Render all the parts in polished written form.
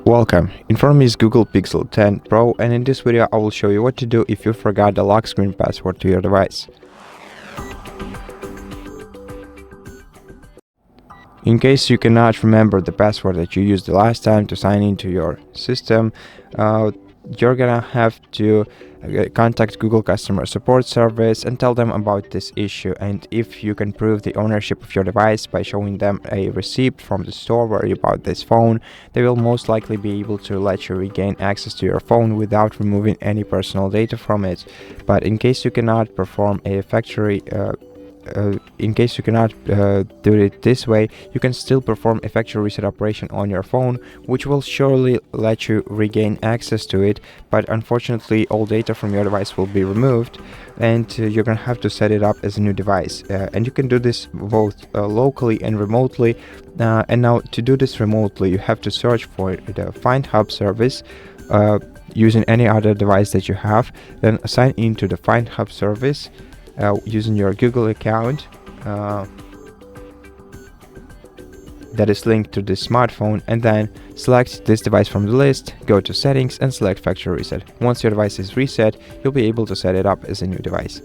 Welcome, in front of me is Google Pixel 10 Pro, and in this video I will show you what to do if you forgot the lock screen password to your device. In case you cannot remember the password that you used the last time to sign into your system, you're gonna have to contact Google customer support service and tell them about this issue. And if you can prove the ownership of your device by showing them a receipt from the store where you bought this phone, they will most likely be able to let you regain access to your phone without removing any personal data from it. But in case you cannot perform a factory do it this way, you can still perform a factory reset operation on your phone, which will surely let you regain access to it, but unfortunately all data from your device will be removed, and you're gonna have to set it up as a new device. And you can do this both locally and remotely. And now to do this remotely, you have to search for the Find Hub service using any other device that you have, then sign into the Find Hub service using your Google account that is linked to this smartphone, and then select this device from the list, go to settings and select factory reset. Once your device is reset, you'll be able to set it up as a new device.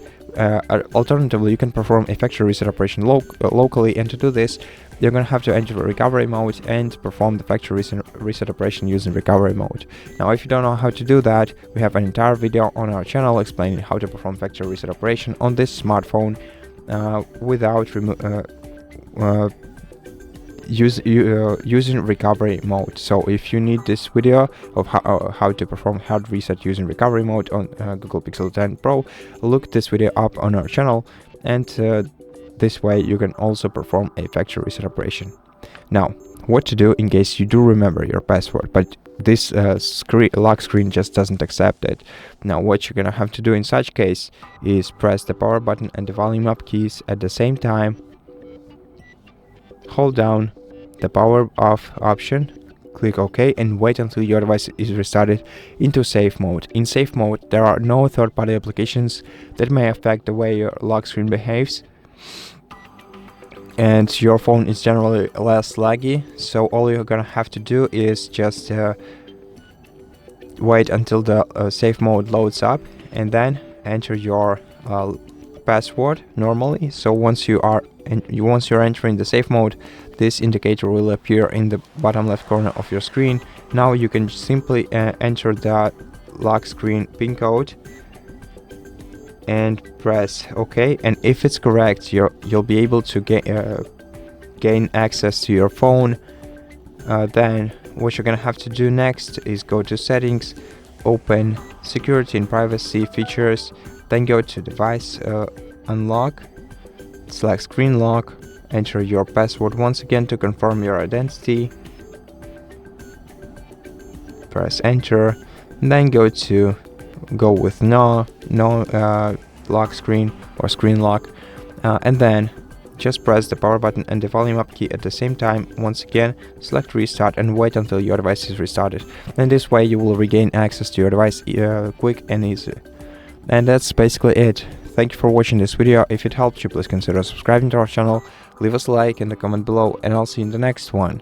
Alternatively, you can perform a factory reset operation locally, and to do this you're going to have to enter recovery mode and perform the factory reset operation using recovery mode. Now, if you don't know how to do that, we have an entire video on our channel explaining how to perform factory reset operation on this smartphone without using recovery mode. So if you need this video of how to perform hard reset using recovery mode on Google Pixel 10 Pro, look this video up on our channel, and this way you can also perform a factory reset operation. Now, what to do in case you do remember your password, but this lock screen just doesn't accept it. Now, what you're gonna have to do in such case is press the power button and the volume up keys at the same time, hold down the power off option, click OK, and wait until your device is restarted into safe mode. In safe mode, there are no third-party applications that may affect the way your lock screen behaves, and your phone is generally less laggy. So all you're gonna have to do is just wait until the safe mode loads up, and then enter your password normally. So once you're entering the safe mode, this indicator will appear in the bottom left corner of your screen. Now you can simply enter the lock screen PIN code and press OK, and if it's correct, you'll be able to gain access to your phone. Then what you're gonna have to do next is go to settings, open security and privacy features, then go to device unlock, select screen lock, enter your password once again to confirm your identity, press enter, and then go with no lock screen or screen lock, and then just press the power button and the volume up key at the same time. Once again, select restart and wait until your device is restarted, and this way you will regain access to your device quick and easy. And that's basically it. Thank you for watching this video. If it helped you, please consider subscribing to our channel, leave us a like and a comment below, and I'll see you in the next one.